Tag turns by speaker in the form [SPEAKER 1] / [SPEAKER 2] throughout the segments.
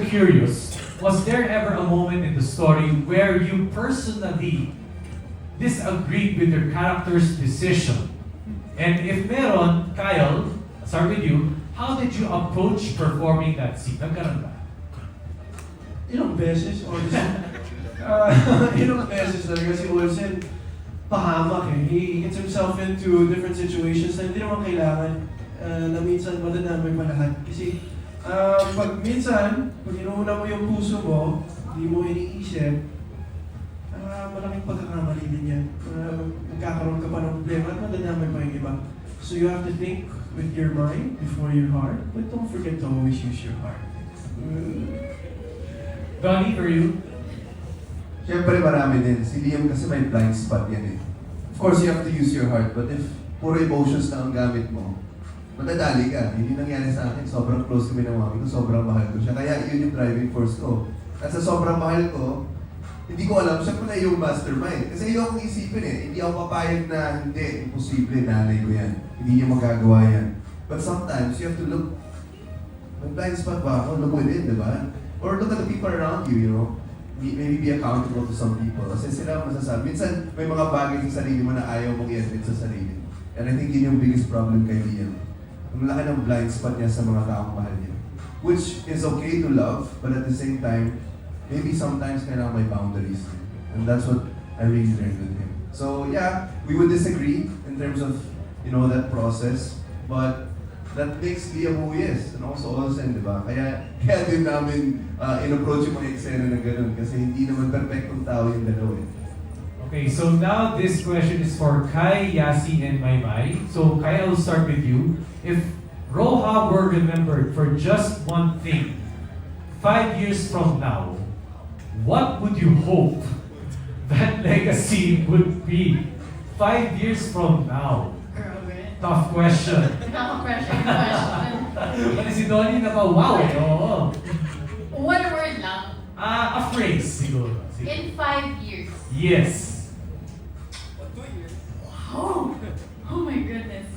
[SPEAKER 1] curious, was there ever a moment in the story where you personally disagreed with your character's decision? And if meron, Kyle, I'll start with you, how did you approach performing that scene? Nagkaroon ba?
[SPEAKER 2] Ilang beses, honestly. Ilang beses talaga si Olsen, pahamak eh. He gets himself into different situations na hindi naman kailangan na minsan madadamay pa lahat. Kasi pag minsan, pag inuuna mo yung puso mo, hindi mo iniisip, malaking pagkakamali din yan. Magkakaroon ka pa ng problema at madadamay pa yung iba. So you have to think with your mind before your heart, but don't forget to always use your heart.
[SPEAKER 1] Donnie, for you?
[SPEAKER 3] Siyempre marami din. Si Liam kasi may blind spot yan eh. Of course, you have to use your heart, but if puro emotions na ang gamit mo, madadali ka. Yun yung nangyari sa akin. Sobrang close kami ng mami ko, sobrang mahal ko siya. Kaya yun yung driving force ko. At sa sobrang mahal ko, hindi ko alam, siya pala yung mastermind. Kasi yung akong isipin eh, hindi ako papayag na hindi, imposible, nanay ko yan. Hindi niya magagawa yan. But sometimes, you have to look, may blind spot ba ako? Look within, di ba? Or look at the people around you, you know? Maybe be accountable to some people. Kasi sila masasabi. Minsan, may mga bagay sa sarili mo na ayaw mong i-admit sa sarili. And I think yun yung biggest problem kay Liam. Ang laki ng blind spot niya sa mga taong mahal niya. Which is okay to love, but at the same time, maybe sometimes kailangan may boundaries. And that's what I really learned with him. So yeah, we would disagree in terms of, you know, that process. But that makes Liam who he is. And also Olsen, di ba? Kaya din namin in-approach yung mga eksena na gano'n. Kasi hindi naman perfectong tao yung dalawa eh.
[SPEAKER 1] Okay, so now this question is for Kai, Yasi, and Maymay. So Kai, I'll start with you. If Roja were remembered for just one thing, 5 years from now, what would you hope that legacy would be 5 years from now?
[SPEAKER 4] Grabe.
[SPEAKER 1] Tough question.
[SPEAKER 4] Nakaka-pressure yung question.
[SPEAKER 1] Pati si Donnie na pa, wow eh, oo.
[SPEAKER 4] One word lang.
[SPEAKER 1] A phrase siguro. Sige.
[SPEAKER 4] In 5 years.
[SPEAKER 1] Yes.
[SPEAKER 4] Wow! Oh my goodness.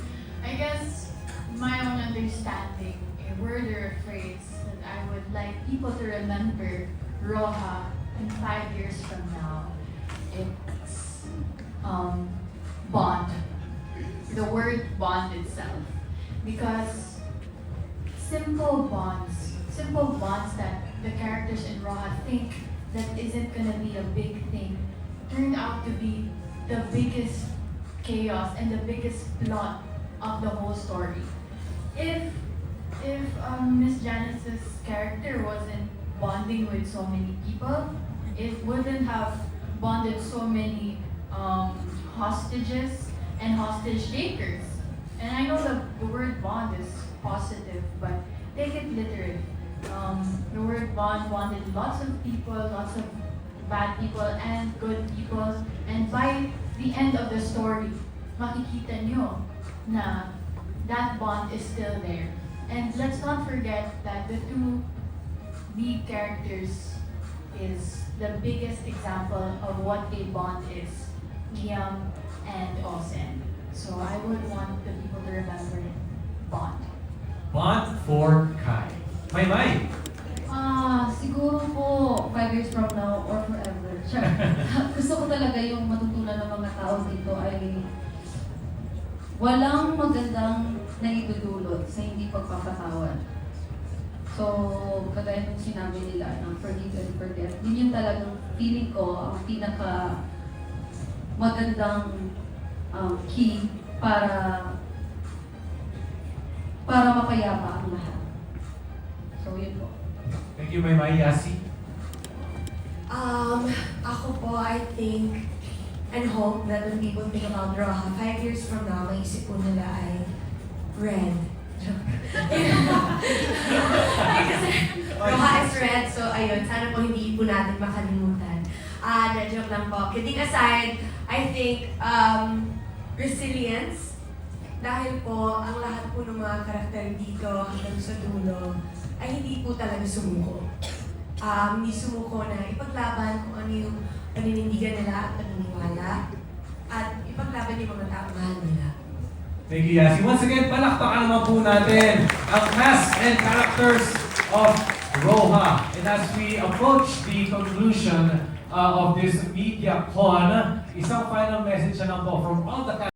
[SPEAKER 4] I guess my own understanding, a word or a phrase that I would like people to remember Roja in 5 years from now, it's bond. The word bond itself. Because simple bonds that the characters in Roja think that isn't gonna be a big thing, turned out to be the biggest chaos and the biggest plot of the whole story. If Miss Janice's character wasn't bonding with so many people, it wouldn't have bonded so many hostages and hostage takers. And I know the word bond is positive, but take it literally. The word bonded lots of people, lots of bad people and good people. And by the end of the story, makikita nyo na that bond is still there. And let's not forget that the two lead characters is the biggest example of what a bond is, Liam and Olsen. So I would want the people to remember bond.
[SPEAKER 1] Bond for Kai. Maymay.
[SPEAKER 5] Siguro po 5 years from now or forever. Gusto ko talaga yung matutunan ng mga tao dito ay walang magandang naidudulot sa hindi pagpapatawad. So, kagaya ng sinabi nila ng forgive and forget, yun yung talagang feeling ko ang pinaka magandang key para mapayapa ang lahat. So, yun po.
[SPEAKER 1] Thank you, Maymay. Yasi.
[SPEAKER 6] Ako po, I think and hope that when people think about Roja, 5 years from now, maisip po nila ay red. Kasi Roja is red, so ayun, sana po hindi po natin makalimutan. Joke lang po. Kidding aside, I think resilience, dahil po ang lahat po ng mga karakter dito hanggang sa dulo ay hindi po talaga sumuko. Hindi sumuko na ipaglaban kung ano yung paninindigan nila at paniniwala at ipaglaban yung mga taong mahal nila.
[SPEAKER 1] Thank you, Yasi. Once again, palakpakan naman po natin ang cast and characters of Roja. And as we approach the conclusion of this media con, isang final message na lang po from all the